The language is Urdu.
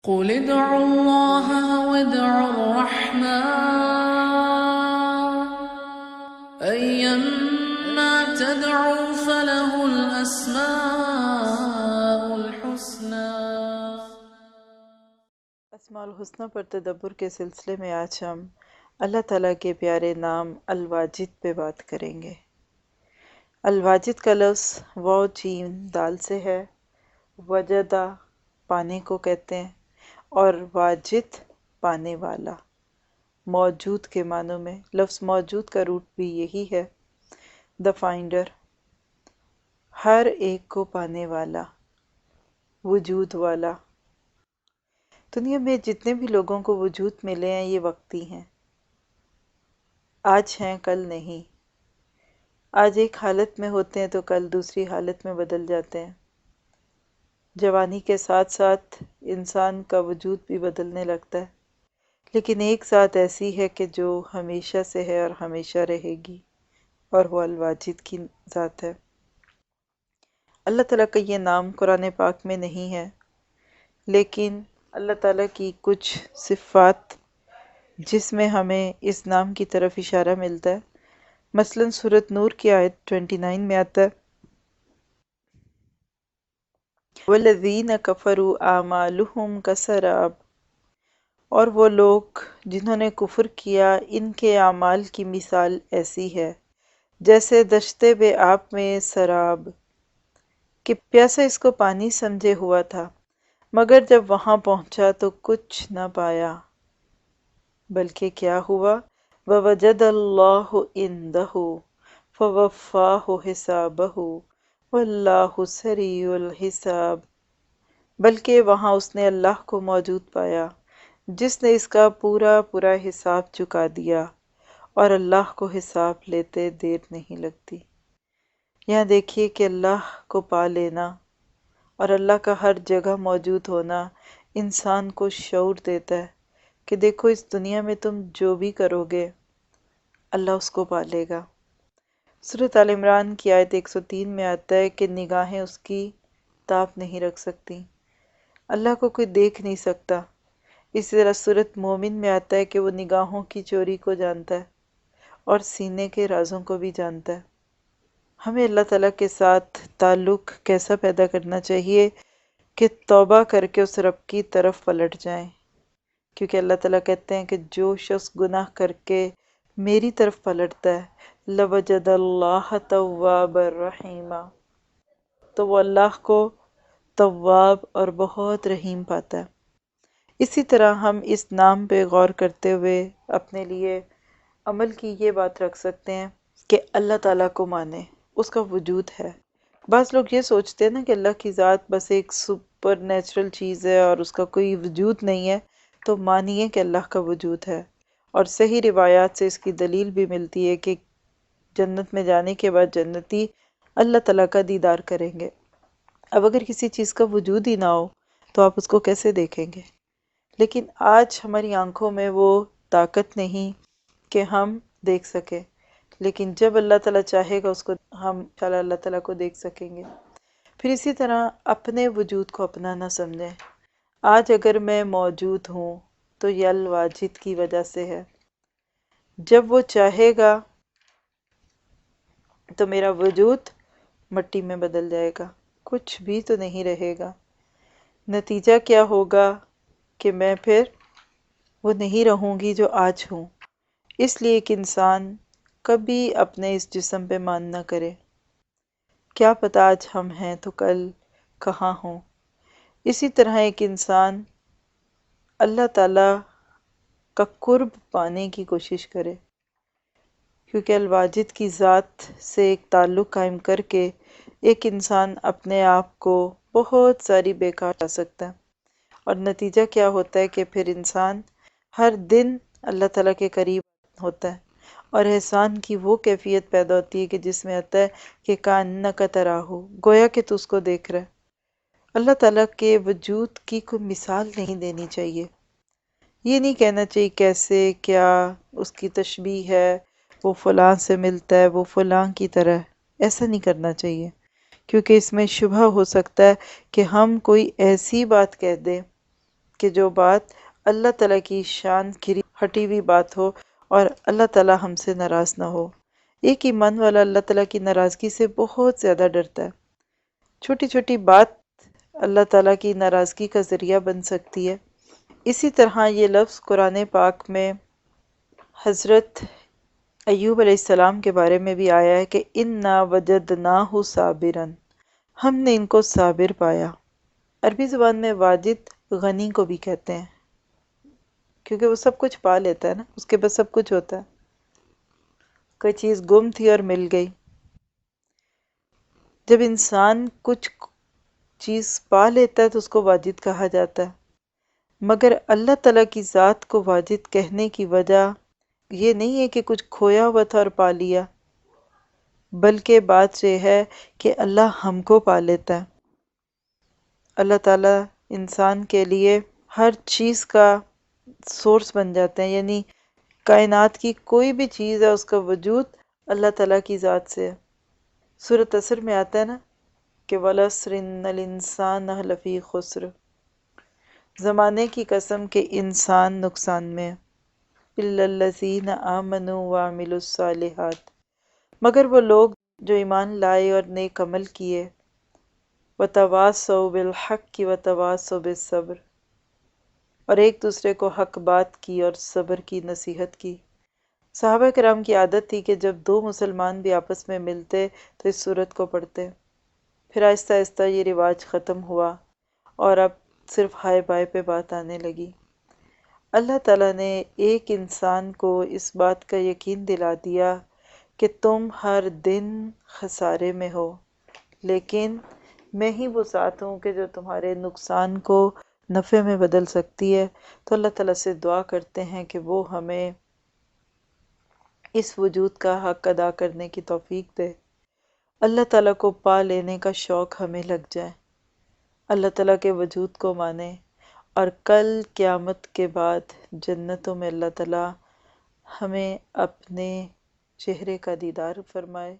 قل ادعوا الله أو ادعوا الرحمن أيما تدعوا فله الأسماء الحسنى۔ اسماء الحسنہ پر تدبر کے سلسلے میں آج ہم اللہ تعالیٰ کے پیارے نام الواجد پہ بات کریں گے۔ الواجد کا لفظ واو جیم دال سے ہے۔ وجدہ پانے کو کہتے ہیں اور واجد پانے والا، موجود کے معنوں میں۔ لفظ موجود کا روٹ بھی یہی ہے، دا فائنڈر، ہر ایک کو پانے والا، وجود والا۔ دنیا میں جتنے بھی لوگوں کو وجود ملے ہیں یہ وقتی ہیں، آج ہیں کل نہیں۔ آج ایک حالت میں ہوتے ہیں تو کل دوسری حالت میں بدل جاتے ہیں۔ جوانی کے ساتھ ساتھ انسان کا وجود بھی بدلنے لگتا ہے، لیکن ایک ذات ایسی ہے کہ جو ہمیشہ سے ہے اور ہمیشہ رہے گی، اور وہ الواجد کی ذات ہے۔ اللہ تعالیٰ کا یہ نام قرآن پاک میں نہیں ہے، لیکن اللہ تعالیٰ کی کچھ صفات جس میں ہمیں اس نام کی طرف اشارہ ملتا ہے۔ مثلاً سورۃ نور کی آیت 29 میں آتا ہے، وَالَّذِينَ كَفَرُوا أَعْمَالُهُمْ كَسَرَابٍ، اور وہ لوگ جنہوں نے کفر کیا ان کے اعمال کی مثال ایسی ہے جیسے دشت بے آب میں سراب، کہ پیاسا اس کو پانی سمجھے ہوا تھا مگر جب وہاں پہنچا تو کچھ نہ پایا، بلکہ کیا ہوا، وَوَجَدَ اللَّهُ عِندَهُ فَوَفَّاهُ حِسَابَهُ وَاللَّهُ سَرِيعُ الْحِسَابِ، بلکہ وہاں اس نے اللہ کو موجود پایا جس نے اس کا پورا حساب چکا دیا، اور اللہ کو حساب لیتے دیر نہیں لگتی۔ یہاں دیکھیے کہ اللہ کو پا لینا اور اللہ کا ہر جگہ موجود ہونا انسان کو شعور دیتا ہے کہ دیکھو اس دنیا میں تم جو بھی کرو گے اللہ اس کو پا لے گا۔ سورۃ آل عمران کی آیت 103 میں آتا ہے کہ نگاہیں اس کی تاب نہیں رکھ سکتی، اللہ کو کوئی دیکھ نہیں سکتا۔ اسی طرح سورۃ مومن میں آتا ہے کہ وہ نگاہوں کی چوری کو جانتا ہے اور سینے کے رازوں کو بھی جانتا ہے۔ ہمیں اللہ تعالیٰ کے ساتھ تعلق کیسا پیدا کرنا چاہیے کہ توبہ کر کے اس رب کی طرف پلٹ جائیں، کیونکہ اللہ تعالیٰ کہتے ہیں کہ جو شخص گناہ کر کے میری طرف پلٹتا ہے لَوَجَدَ اللَّهَ تَوَّابًا رَحِيمًا، تو وہ اللہ کو تواب اور بہت رحیم پاتا ہے۔ اسی طرح ہم اس نام پہ غور کرتے ہوئے اپنے لیے عمل کی یہ بات رکھ سکتے ہیں کہ اللہ تعالیٰ کو مانیں، اس کا وجود ہے۔ بعض لوگ یہ سوچتے ہیں نا کہ اللہ کی ذات بس ایک سپر نیچرل چیز ہے اور اس کا کوئی وجود نہیں ہے، تو مانیے کہ اللہ کا وجود ہے، اور صحیح روایات سے اس کی دلیل بھی ملتی ہے کہ جنت میں جانے کے بعد جنتی اللہ تعالیٰ کا دیدار کریں گے۔ اب اگر کسی چیز کا وجود ہی نہ ہو تو آپ اس کو کیسے دیکھیں گے؟ لیکن آج ہماری آنکھوں میں وہ طاقت نہیں کہ ہم دیکھ سکیں، لیکن جب اللہ تعالیٰ چاہے گا اس کو ہم انشاءاللہ اللہ تعالیٰ کو دیکھ سکیں گے۔ پھر اسی طرح اپنے وجود کو اپنا نہ سمجھیں۔ آج اگر میں موجود ہوں تو یہ الواجد کی وجہ سے ہے، جب وہ چاہے گا تو میرا وجود مٹی میں بدل جائے گا، کچھ بھی تو نہیں رہے گا۔ نتیجہ کیا ہوگا کہ میں پھر وہ نہیں رہوں گی جو آج ہوں۔ اس لیے ایک انسان کبھی اپنے اس جسم پہ مان نہ کرے، کیا پتہ آج ہم ہیں تو کل کہاں ہوں۔ اسی طرح ایک انسان اللہ تعالیٰ کا قرب پانے کی کوشش کرے، کیونکہ الواجد کی ذات سے ایک تعلق قائم کر کے ایک انسان اپنے آپ کو بہت ساری بیکار جا سکتا ہے، اور نتیجہ کیا ہوتا ہے کہ پھر انسان ہر دن اللہ تعالیٰ کے قریب ہوتا ہے، اور احسان کی وہ کیفیت پیدا ہوتی ہے کہ جس میں آتا ہے کہ کَأَنَّکَ تَرَاہُ، گویا کہ تو اس کو دیکھ رہا ہے۔ اللہ تعالیٰ کے وجود کی کوئی مثال نہیں دینی چاہیے، یہ نہیں کہنا چاہیے کیسے کیا اس کی تشبیہ ہے، وہ فلاں سے ملتا ہے، وہ فلاں کی طرح، ایسا نہیں کرنا چاہیے، کیونکہ اس میں شبہ ہو سکتا ہے کہ ہم کوئی ایسی بات کہہ دیں کہ جو بات اللہ تعالیٰ کی شان گری ہٹی ہوئی بات ہو اور اللہ تعالیٰ ہم سے ناراض نہ ہو۔ ایک ایمان والا اللہ تعالیٰ کی ناراضگی سے بہت زیادہ ڈرتا ہے۔ چھوٹی چھوٹی بات اللہ تعالیٰ کی ناراضگی کا ذریعہ بن سکتی ہے۔ اسی طرح یہ لفظ قرآن پاک میں حضرت ایوب علیہ السلام کے بارے میں بھی آیا ہے کہ اِنَّا وَجَدْنَاهُ صَابِرًا، ہم نے ان کو صابر پایا۔ عربی زبان میں واجد غنی کو بھی کہتے ہیں، کیونکہ وہ سب کچھ پا لیتا ہے نا، اس کے پاس سب کچھ ہوتا ہے۔ کوئی چیز گم تھی اور مل گئی۔ جب انسان کچھ چیز پا لیتا ہے تو اس کو واجد کہا جاتا ہے، مگر اللہ تعالیٰ کی ذات کو واجد کہنے کی وجہ یہ نہیں ہے کہ کچھ کھویا ہوا تھا اور پا لیا، بلکہ بات یہ ہے کہ اللہ ہم کو پا لیتا ہے۔ اللہ تعالیٰ انسان کے لیے ہر چیز کا سورس بن جاتے ہیں، یعنی کائنات کی کوئی بھی چیز ہے اس کا وجود اللہ تعالیٰ کی ذات سے ہے۔ سورۃ عصر میں آتا ہے نا کہ وَالْعَصْرِ إِنَّ الْإِنسَانَ لَفِي خُسْرٍ، زمانے کی قسم کہ انسان نقصان میں ہے، إِلَّا الَّذِينَ آمَنُوا وَعَمِلُوا الصَّالِحَاتِ، مگر وہ لوگ جو ایمان لائے اور نیک عمل کیے، وَتَوَاصَوْا بِالْحَقِّ وَتَوَاصَوْا بِالصَّبْرِ، اور ایک دوسرے کو حق بات کی اور صبر کی نصیحت کی۔ صحابہ کرام کی عادت تھی کہ جب دو مسلمان بھی آپس میں ملتے تو اس سورت کو پڑھتے، پھر آہستہ آہستہ یہ رواج ختم ہوا اور اب صرف ہائے بائے پہ بات آنے لگی۔ اللہ تعالیٰ نے ایک انسان کو اس بات کا یقین دلا دیا کہ تم ہر دن خسارے میں ہو، لیکن میں ہی وہ ذات ہوں کہ جو تمہارے نقصان کو نفع میں بدل سکتی ہے۔ تو اللہ تعالیٰ سے دعا کرتے ہیں کہ وہ ہمیں اس وجود کا حق ادا کرنے کی توفیق دے، اللہ تعالیٰ کو پا لینے کا شوق ہمیں لگ جائے، اللہ تعالیٰ کے وجود کو مانیں، اور کل قیامت کے بعد جنتوں میں اللہ تعالیٰ ہمیں اپنے چہرے کا دیدار فرمائے۔